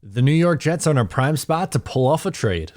The New York Jets are in a prime spot to pull off a trade.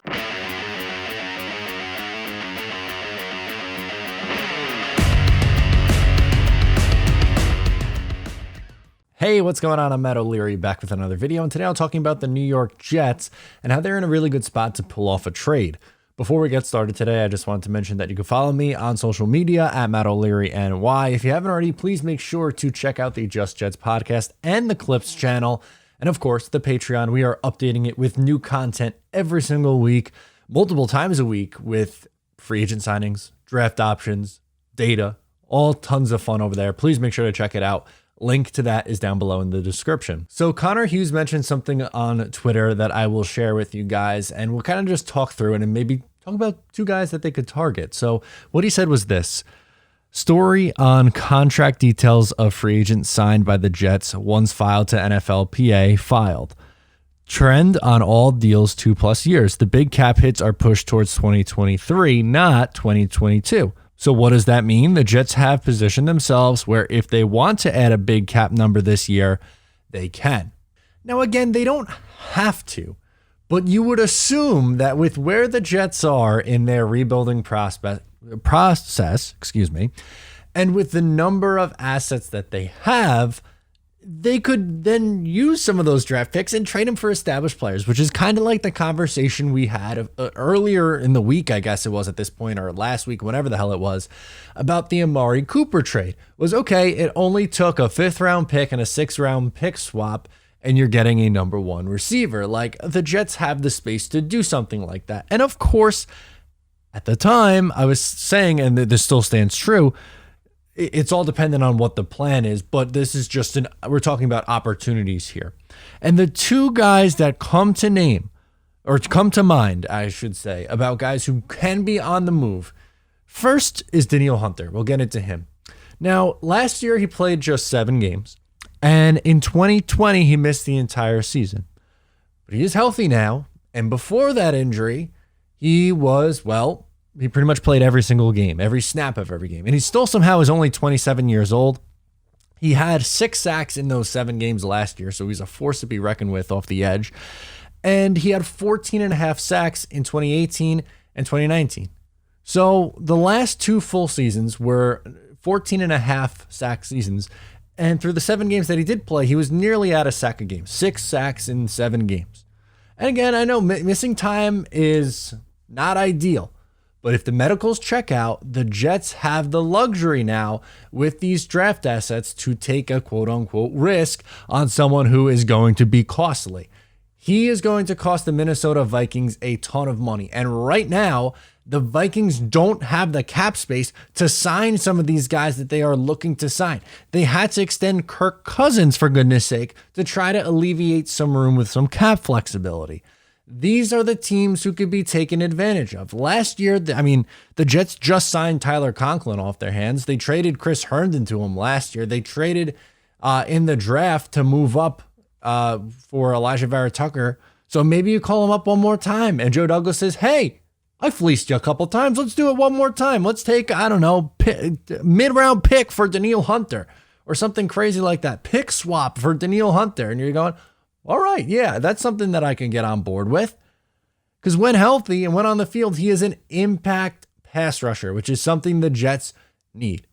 Hey, what's going on? I'm Matt O'Leary back with another video, and today I'm talking about the New York Jets and how they're in a really good spot to pull off a trade. Before we get started today, I just wanted to mention that you can follow me on social media at Matt O'Leary NY. If you haven't already, please make sure to check out the Just Jets podcast and the Clips channel. And of course, the Patreon. We are updating it with new content every single week, multiple times a week, with free agent signings, draft options, data, all tons of fun over there. Please make sure to check it out. Link to that is down below in the description. So Connor Hughes mentioned something on Twitter that I will share with you guys, and we'll kind of just talk through it and maybe talk about two guys that they could target. So what he said was this: story on contract details of free agents signed by the Jets once filed to NFLPA filed. Trend on all deals 2+ years. The big cap hits are pushed towards 2023, not 2022. So what does that mean? The Jets have positioned themselves where if they want to add a big cap number this year, they can. Now, again, they don't have to, but you would assume that with where the Jets are in their rebuilding process, and with the number of assets that they have, they could then use some of those draft picks and trade them for established players, which is kind of like the conversation we had earlier in the week, I guess it was at this point, or last week, whatever the hell it was, about the Amari Cooper trade. Was okay, it only took a 5th round pick and a 6th round pick swap, and you're getting a number 1 receiver. Like, the Jets have the space to do something like that. And of course, at the time, I was saying, and this still stands true, it's all dependent on what the plan is, but this is just we're talking about opportunities here. And the two guys that come to mind, I should say, about guys who can be on the move. First is Danielle Hunter. We'll get into him. Now, last year he played just 7 games, and in 2020 he missed the entire season. But he is healthy now, and before that injury, he pretty much played every single game, every snap of every game. And he still somehow is only 27 years old. He had 6 sacks in those 7 games last year, so he's a force to be reckoned with off the edge. And he had 14.5 sacks in 2018 and 2019. So the last 2 full seasons were 14.5 sack seasons. And through the 7 games that he did play, he was nearly at a sack a game, 6 sacks in 7 games. And again, I know missing time is not ideal. But if the medicals check out, the Jets have the luxury now with these draft assets to take a quote-unquote risk on someone who is going to be costly. He is going to cost the Minnesota Vikings a ton of money. And right now, the Vikings don't have the cap space to sign some of these guys that they are looking to sign. They had to extend Kirk Cousins, for goodness sake, to try to alleviate some room with some cap flexibility. These are the teams who could be taken advantage of. Last year, the Jets just signed Tyler Conklin off their hands. They traded Chris Herndon to him last year. They traded in the draft to move up for Elijah Vera Tucker. So maybe you call him up one more time. And Joe Douglas says, hey, I fleeced you a couple times. Let's do it one more time. Let's take, mid-round pick for Danielle Hunter or something crazy like that. Pick swap for Danielle Hunter. And you're going, all right, yeah, that's something that I can get on board with. Because when healthy and when on the field, he is an impact pass rusher, which is something the Jets need.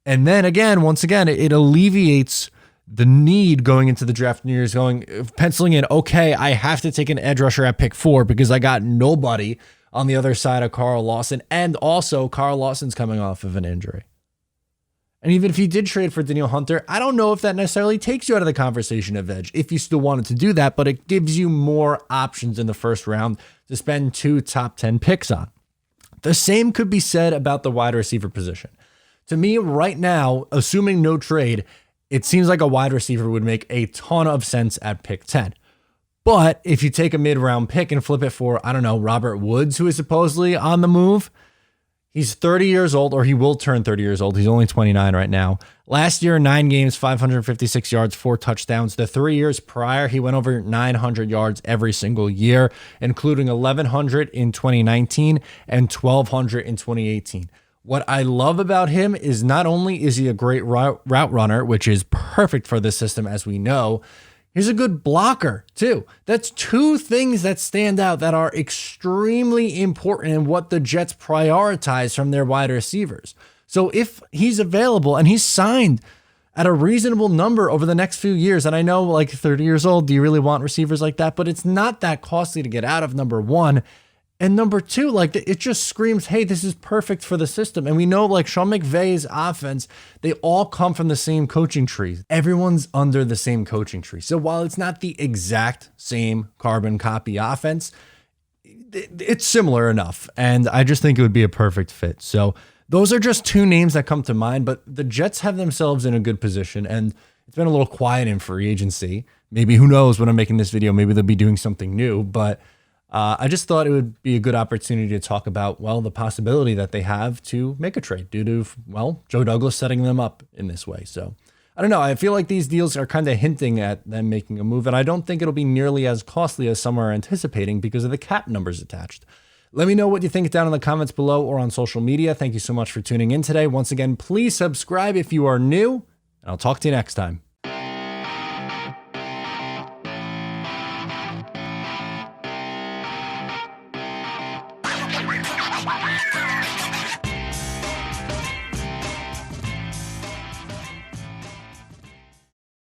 And then once again, it alleviates the need going into the draft and years penciling in, okay, I have to take an edge rusher at pick 4 because I got nobody on the other side of Carl Lawson. And also Carl Lawson's coming off of an injury. And even if you did trade for Danielle Hunter, I don't know if that necessarily takes you out of the conversation of edge if you still wanted to do that, but it gives you more options in the first round to spend 2 top 10 picks on. The same could be said about the wide receiver position. To me, right now, assuming no trade, it seems like a wide receiver would make a ton of sense at pick 10. But if you take a mid-round pick and flip it for, Robert Woods, who is supposedly on the move, he's 30 years old, or he will turn 30 years old. He's only 29 right now. Last year, 9 games, 556 yards, 4 touchdowns. The 3 years prior, he went over 900 yards every single year, including 1,100 in 2019 and 1,200 in 2018. What I love about him is not only is he a great route runner, which is perfect for this system, as we know, He's a good blocker too. That's two things that stand out that are extremely important in what the Jets prioritize from their wide receivers. So if he's available and he's signed at a reasonable number over the next few years, and I know like 30 years old, do you really want receivers like that? But it's not that costly to get out of, number one. And number two, like it just screams, hey, this is perfect for the system. And we know like Sean McVay's offense, they all come from the same coaching tree. Everyone's under the same coaching tree. So while it's not the exact same carbon copy offense, it's similar enough. And I just think it would be a perfect fit. So those are just two names that come to mind, but the Jets have themselves in a good position, and it's been a little quiet in free agency. Maybe, who knows, when I'm making this video, maybe they'll be doing something new, but I just thought it would be a good opportunity to talk about, well, the possibility that they have to make a trade due to, well, Joe Douglas setting them up in this way. So I don't know. I feel like these deals are kind of hinting at them making a move, and I don't think it'll be nearly as costly as some are anticipating because of the cap numbers attached. Let me know what you think down in the comments below or on social media. Thank you so much for tuning in today. Once again, please subscribe if you are new, and I'll talk to you next time.